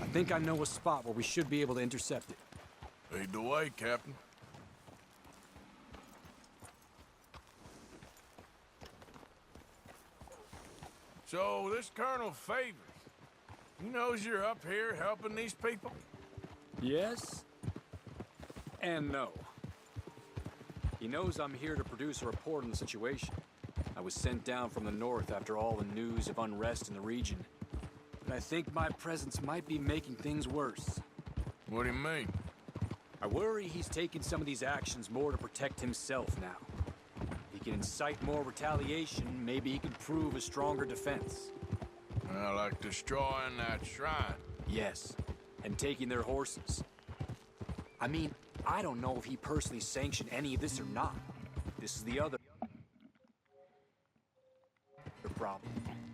think I know a spot where we should be able to intercept it. Lead the way, Captain. So, this Colonel Favors, he knows you're up here helping these people? Yes? And no. He knows I'm here to produce a report on the situation. I was sent down from the north after all the news of unrest in the region. But I think my presence might be making things worse. What do you mean? I worry he's taking some of these actions more to protect himself now. He can incite more retaliation, maybe he can prove a stronger defense. Like destroying that shrine. Yes, and taking their horses. I mean, I don't know if he personally sanctioned any of this or not. This is the other problem.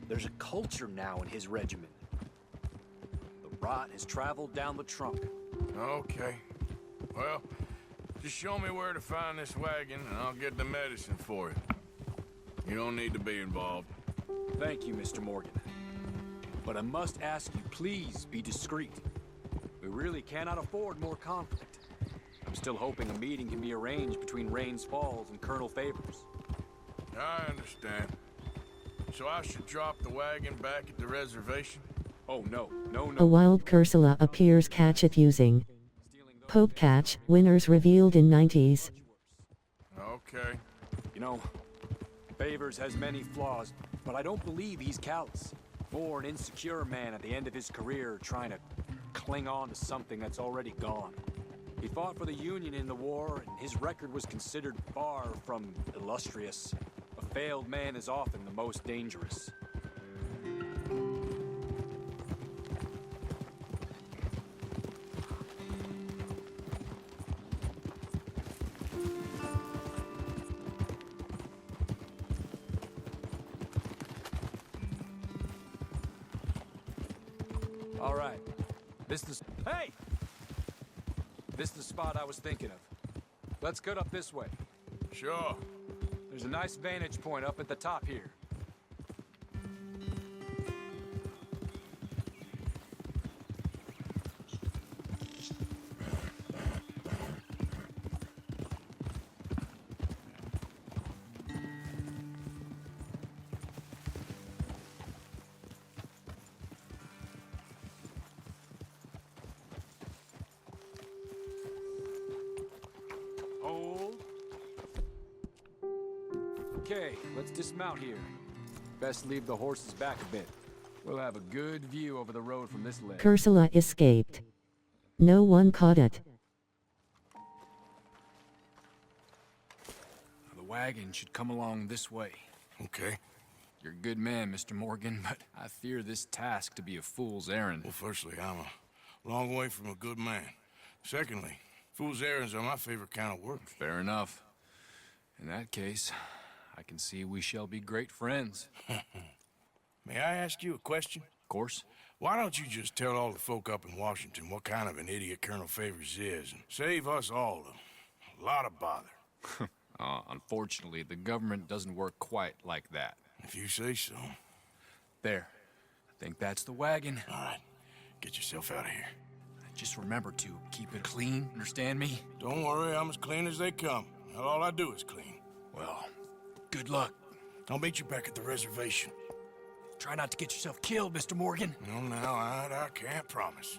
There's a culture now in his regiment. The rot has traveled down the trunk. Okay. Well, just show me where to find this wagon and I'll get the medicine for you. You don't need to be involved. Thank you, Mr. Morgan. But I must ask you, please be discreet. We really cannot afford more conflict. I'm still hoping a meeting can be arranged between Rains Falls and Colonel Favors. I understand. So I should drop the wagon back at the reservation? Oh, no. A wild Cursula appears. Catch it using Pope Catch, winners revealed in 90s. Okay. You know, Favors has many flaws, but I don't believe he's callous. More an insecure man at the end of his career trying to cling on to something that's already gone. He fought for the Union in the war, and his record was considered far from illustrious. A failed man is often the most dangerous. All right. Hey! This is the spot I was thinking of. Let's get up this way. Sure. There's a nice vantage point up at the top here. Okay, let's dismount here. Best leave the horses back a bit. We'll have a good view over the road from this ledge. Cursula escaped. No one caught it. The wagon should come along this way. Okay. You're a good man, Mr. Morgan, but I fear this task to be a fool's errand. Well, firstly, I'm a long way from a good man. Secondly, fool's errands are my favorite kind of work. Fair enough. In that case, I can see we shall be great friends. May I ask you a question? Of course. Why don't you just tell all the folk up in Washington what kind of an idiot Colonel Favors is, and save us all a lot of bother? Unfortunately, the government doesn't work quite like that. If you say so. There. I think that's the wagon. All right. Get yourself out of here. Just remember to keep it clean, understand me? Don't worry, I'm as clean as they come. All I do is clean. Well, good luck. I'll meet you back at the reservation. Try not to get yourself killed, Mr. Morgan. No, now, I can't promise.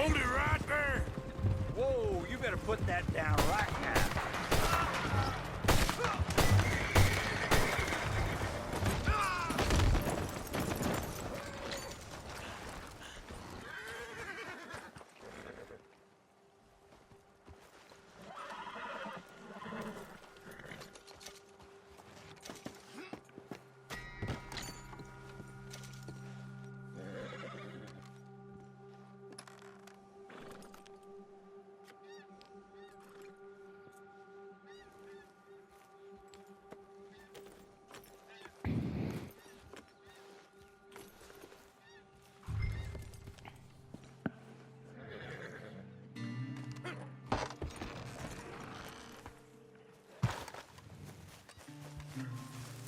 Hold it right there. Whoa, you better put that down right now.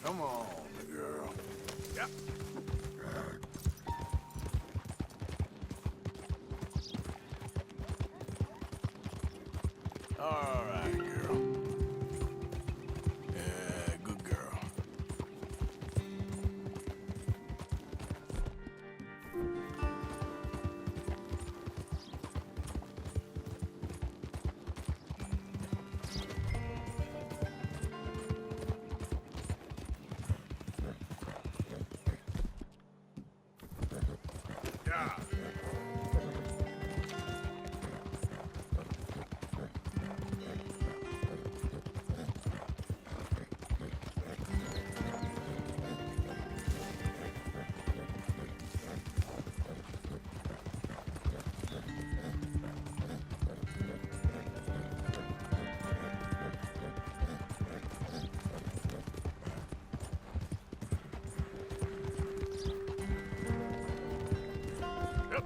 Come on, girl. Yep. All right, girl. Yeah, good girl. Yeah. Yep.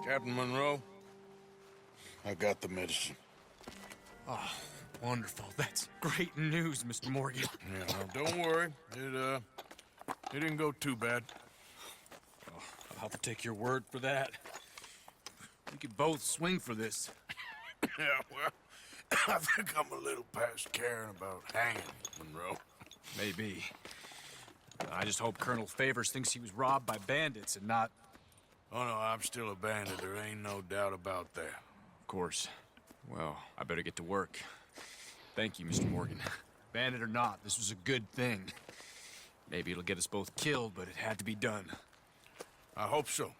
Captain Monroe, I got the medicine. Oh, wonderful. That's great news, Mr. Morgan. Yeah, no, don't worry. It didn't go too bad. I'll have to take your word for that. We could both swing for this. Yeah, well, I think I'm a little past caring about hanging, Monroe. Maybe. I just hope Colonel Favors thinks he was robbed by bandits and not... Oh, no, I'm still a bandit. There ain't no doubt about that. Of course. Well, I better get to work. Thank you, Mr. Morgan. Bandit or not, this was a good thing. Maybe it'll get us both killed, but it had to be done. I hope so.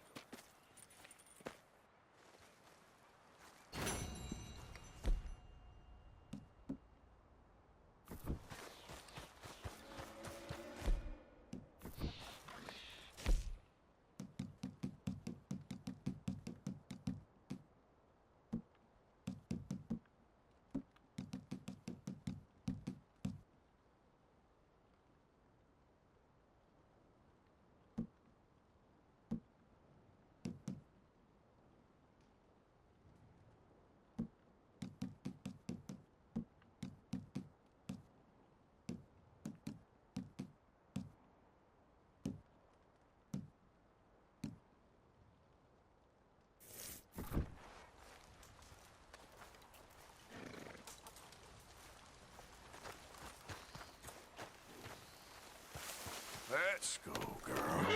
Let's go, girl.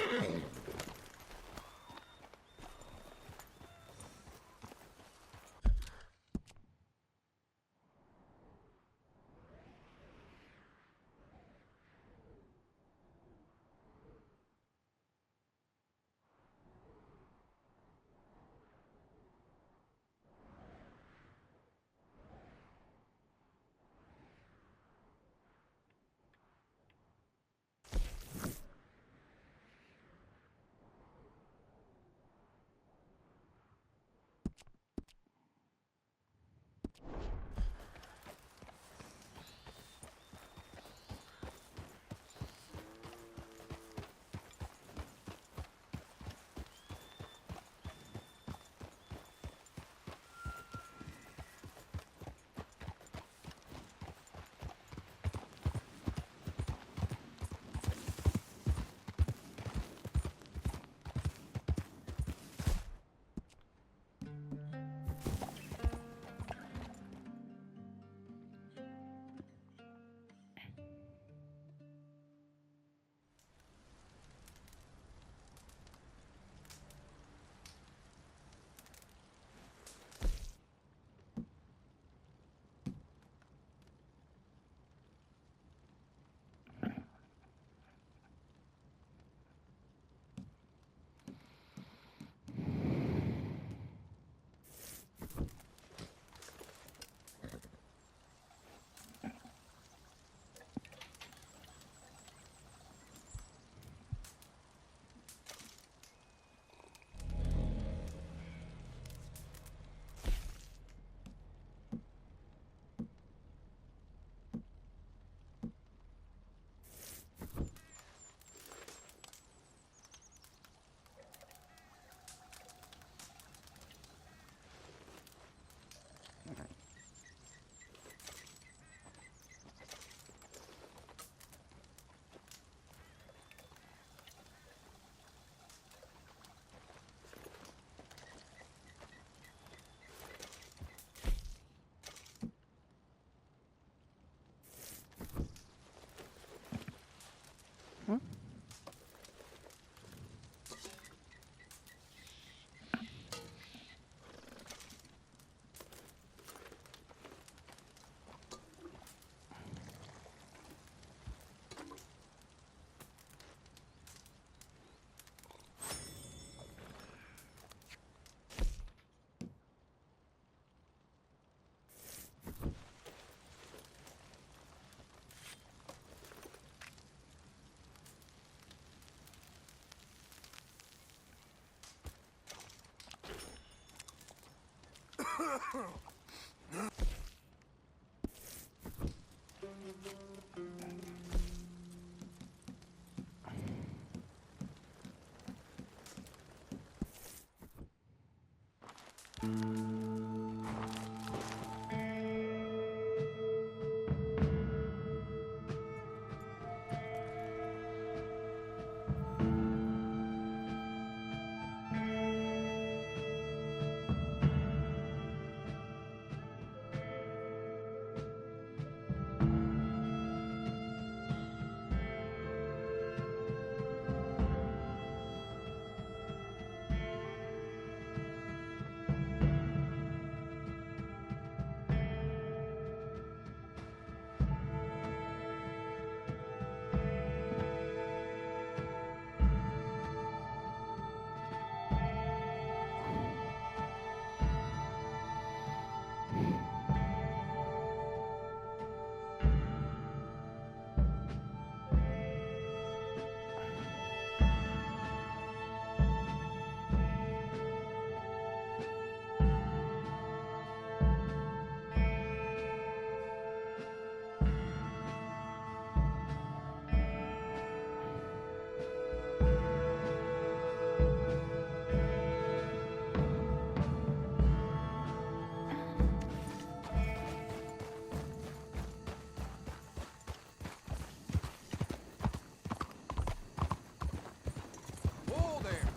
Whoa there!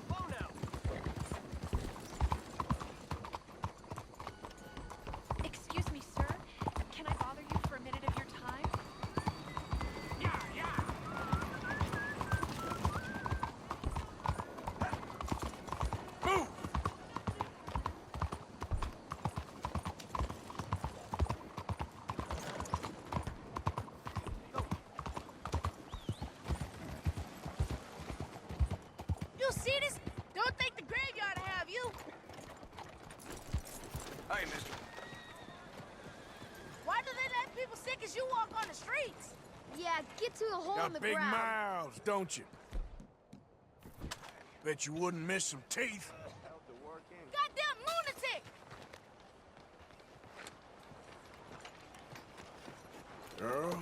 Whoa now! Excuse me, sir. Can I bother you for a minute of your time? Yeah, yeah. Move! You see this? Don't think the graveyard to have you. Hey, mister. Why do they let people sick as you walk on the streets? Yeah, get to the hole in the Got big ground. mouths, don't you? Bet you wouldn't miss some teeth. Goddamn lunatic! Girl.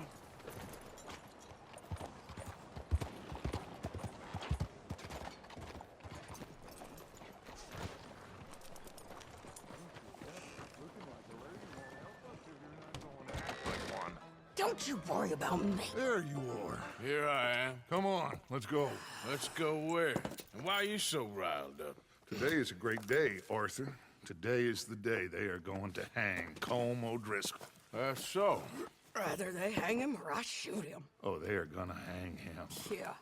Don't you worry about me. There you are. Here I am. Come on, let's go. Let's go where? And why are you so riled up? Today is a great day, Arthur. Today is the day they are going to hang Colm O'Driscoll. That's so. Rather they hang him or I shoot him. Oh, they are gonna hang him. Yeah,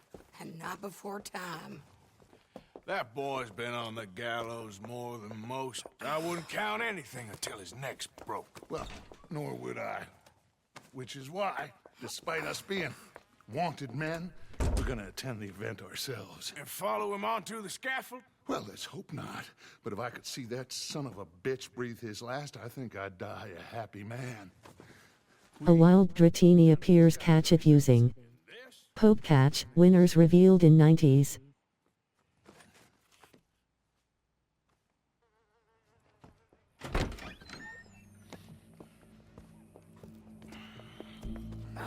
and not before time. That boy's been on the gallows more than most. I wouldn't count anything until his neck's broke. Well, nor would I. Which is why, despite us being wanted men, we're gonna attend the event ourselves. And follow him onto the scaffold? Well, let's hope not. But if I could see that son of a bitch breathe his last, I think I'd die a happy man. A wild Dratini appears catch it using. Pope catch, winners revealed in 90s.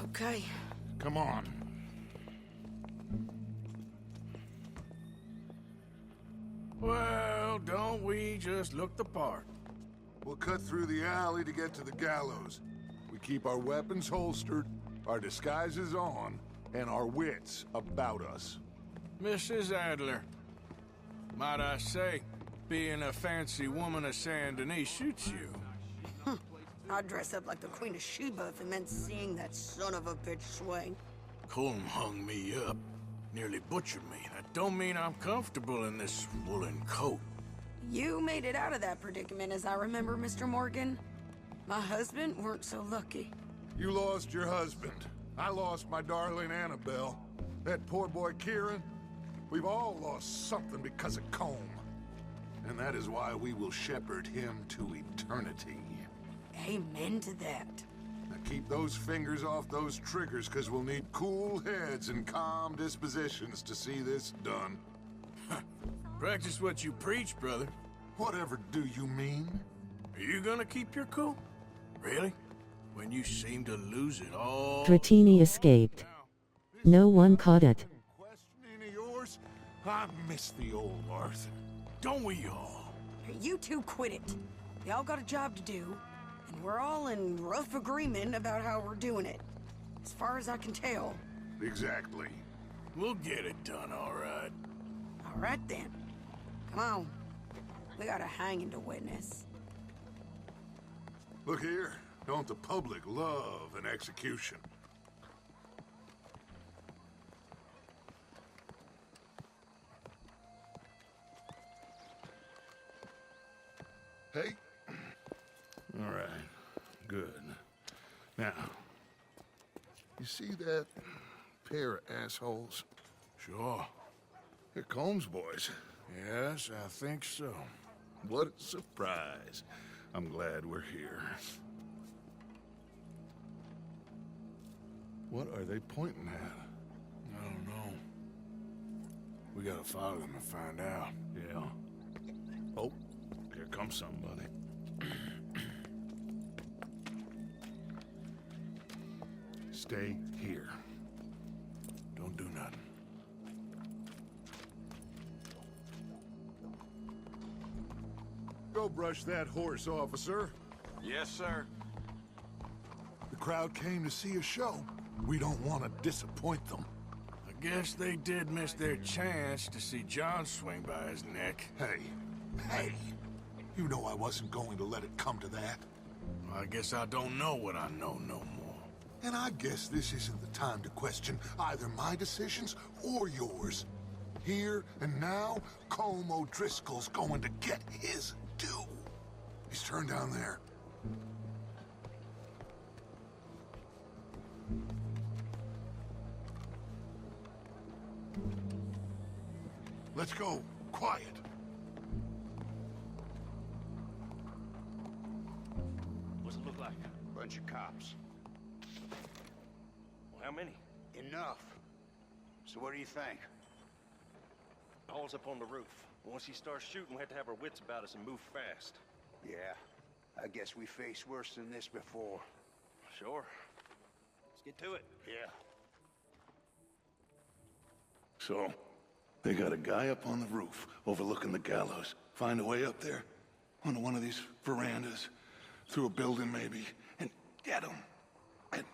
Okay. Come on. Well, don't we just look the part? We'll cut through the alley to get to the gallows. We keep our weapons holstered, our disguises on, and our wits about us. Mrs. Adler, might I say, being a fancy woman of Saint Denis shoots you. I'd dress up like the Queen of Sheba if it meant seeing that son of a bitch swing. Colm hung me up, nearly butchered me. That don't mean I'm comfortable in this woolen coat. You made it out of that predicament, as I remember, Mr. Morgan. My husband weren't so lucky. You lost your husband. I lost my darling Annabelle. That poor boy Kieran. We've all lost something because of Colm. And that is why we will shepherd him to eternity. Amen to that. Now keep those fingers off those triggers, because we'll need cool heads and calm dispositions to see this done. Practice what you preach, brother. Whatever do you mean? Are you gonna keep your cool? Really? When you seem to lose it all... Dratini escaped. No one caught it. Questioning of yours? I miss the old Arthur. Don't we all? You two quit it. Y'all got a job to do, and we're all in rough agreement about how we're doing it. As far as I can tell. Exactly. We'll get it done, all right. All right then. Come on. We got a hanging to witness. Look here. Don't the public love an execution? Hey. All right. Good. Now, you see that pair of assholes? Sure. They're Combs boys. Yes, I think so. What a surprise. I'm glad we're here. What are they pointing at? I don't know. We gotta follow them and find out. Yeah. Oh, here comes somebody. Stay here. Don't do nothing. Go brush that horse, officer. Yes, sir. The crowd came to see a show. We don't want to disappoint them. I guess they did miss their chance to see John swing by his neck. Hey, you know I wasn't going to let it come to that. I guess I don't know what I know no more. And I guess this isn't the time to question either my decisions or yours. Here and now, Colm O'Driscoll's going to get his due. He's turned down there. Let's go. Quiet. What's it look like? Bunch of cops. Well, how many? Enough. So what do you think? All's up on the roof. Once he starts shooting, we have to have our wits about us and move fast. Yeah. I guess we faced worse than this before. Sure. Let's get to it. Yeah. So, they got a guy up on the roof overlooking the gallows. Find a way up there, onto one of these verandas, through a building maybe, and get him. And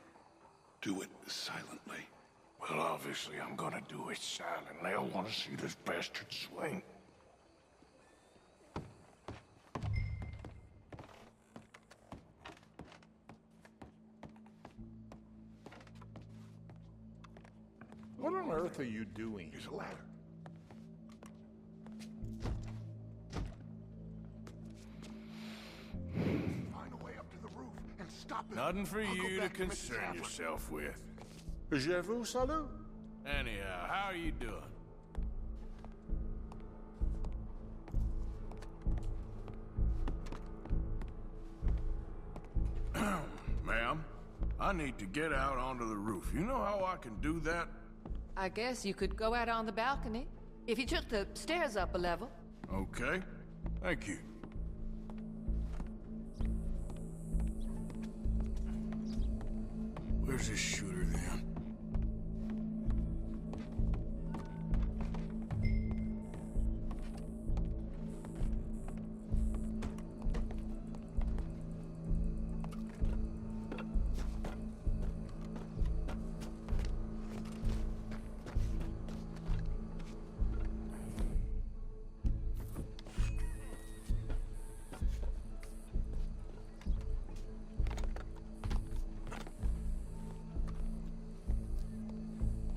do it silently. Well, obviously I'm gonna do it silently. I want to see this bastard swing. What on earth are you doing? Here's a ladder. Find a way up to the roof and stop it. Nothing for I'll go you to back Mrs. concern Adler. yourself with. Je vous salue. Anyhow, how are you doing? Ma'am, I need to get out onto the roof. You know how I can do that? I guess you could go out on the balcony. If you took the stairs up a level. Okay. Thank you. Where's this shooter then?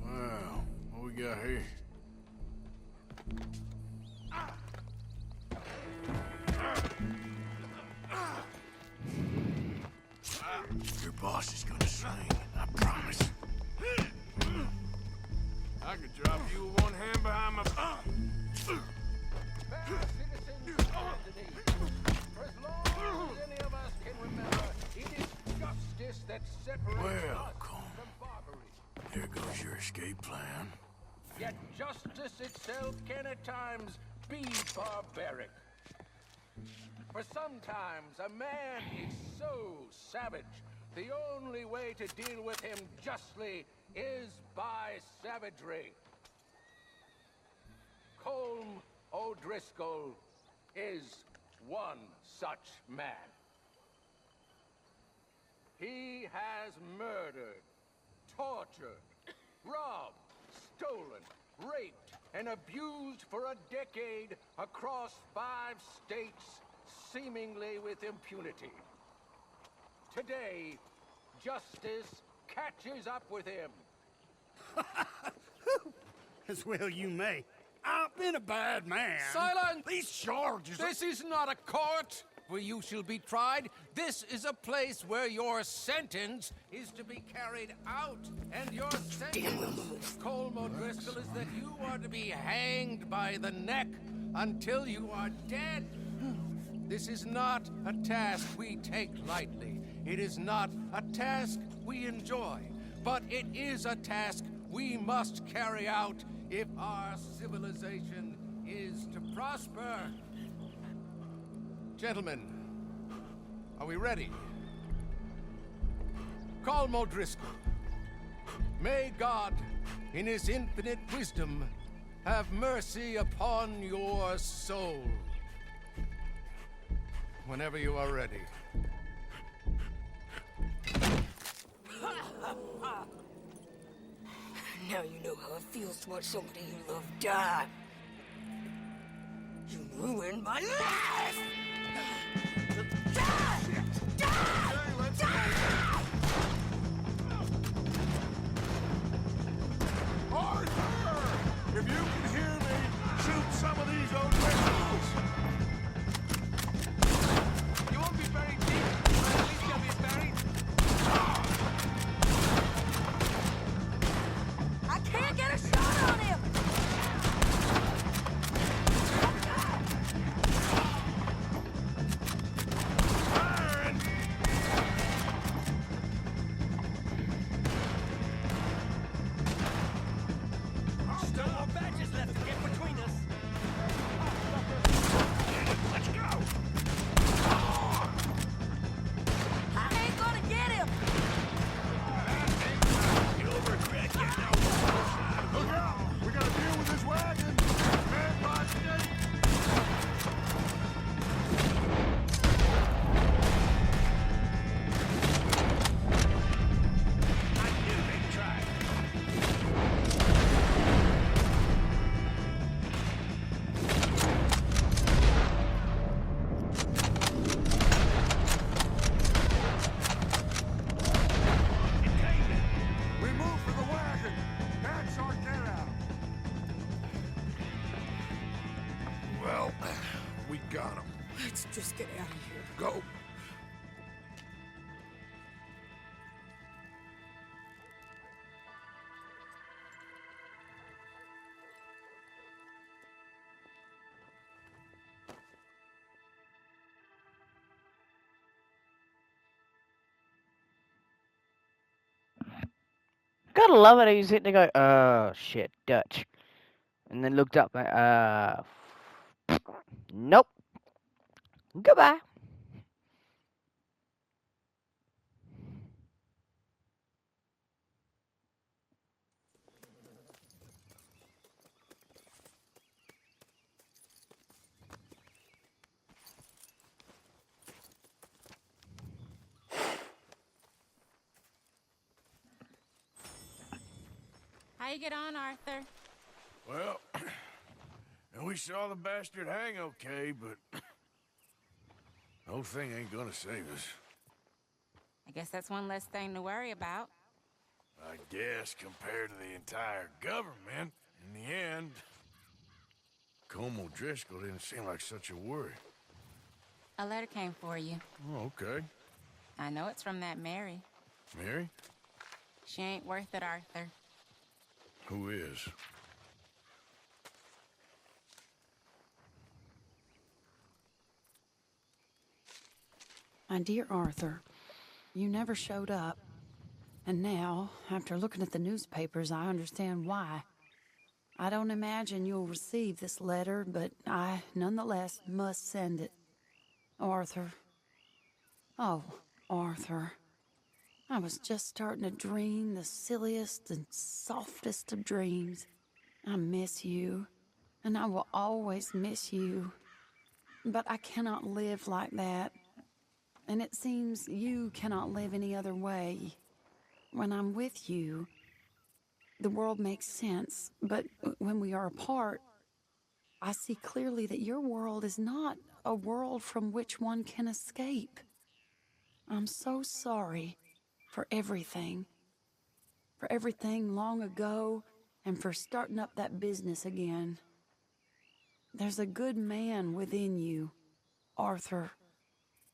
Wow, what we got here? Your boss is gonna swing, I promise. I could drop you with one hand behind my back. Welcome. There goes your escape plan. Yet justice itself can at times be barbaric. For sometimes a man is so savage, the only way to deal with him justly is by savagery. Colm O'Driscoll is one such man. He has murdered, tortured, robbed, stolen, raped, and abused for a decade across 5 states, seemingly with impunity. Today, justice catches up with him. As well you may. I've been a bad man. Silence! These charges... This is not a court where you shall be tried. This is a place where your sentence is to be carried out. And your sentence, Colm O'Driscoll, is that you are to be hanged by the neck until you are dead. This is not a task we take lightly. It is not a task we enjoy. But it is a task we must carry out if our civilization is to prosper. Gentlemen, are we ready? Colm O'Driscoll, may God, in his infinite wisdom, have mercy upon your soul. Whenever you are ready. Now you know how it feels to watch somebody you love die. You ruined my life! Die! Die! Die! Arthur! If you can hear me, shoot some of these O'Driscolls! You won't be buried deep, but at least you'll be buried. I can't get a shot on him! Still more badges left to get between us. Let's go! I ain't gonna get him! You'll regret getting out. Look out! We gotta deal with this wagon! Man by the gate! I knew they'd try. We move for the wagon! That's our get out! Well, we got him. Let's just get out of here. Go! Gotta love it. He's hitting to go, oh shit, Dutch. And then looked up, nope. Goodbye. How you get on, Arthur? Well, we saw the bastard hang okay, but the whole thing ain't gonna save us. I guess that's one less thing to worry about. I guess compared to the entire government, in the end, Colm O'Driscoll didn't seem like such a worry. A letter came for you. Oh, okay. I know it's from that Mary. Mary? She ain't worth it, Arthur. Who is? My dear Arthur, you never showed up. And now, after looking at the newspapers, I understand why. I don't imagine you'll receive this letter, but I nonetheless must send it. Arthur. Oh, Arthur. I was just starting to dream the silliest and softest of dreams. I miss you, and I will always miss you. But I cannot live like that. And it seems you cannot live any other way. When I'm with you, the world makes sense, but when we are apart, I see clearly that your world is not a world from which one can escape. I'm so sorry for everything. For everything long ago, and for starting up that business again. There's a good man within you, Arthur,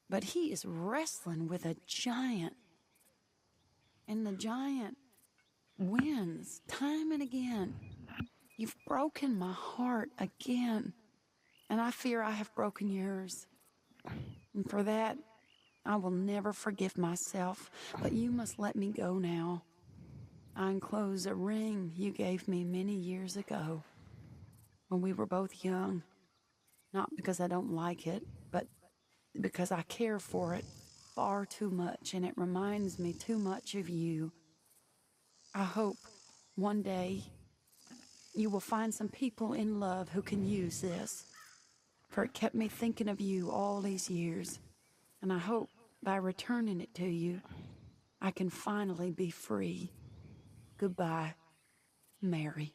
but he is wrestling with a giant. And the giant wins time and again. You've broken my heart again, and I fear I have broken yours. And for that, I will never forgive myself, but you must let me go now. I enclose a ring you gave me many years ago, when we were both young. Not because I don't like it, but because I care for it far too much, and it reminds me too much of you. I hope one day you will find some people in love who can use this, for it kept me thinking of you all these years, and I hope by returning it to you, I can finally be free. Goodbye, Mary.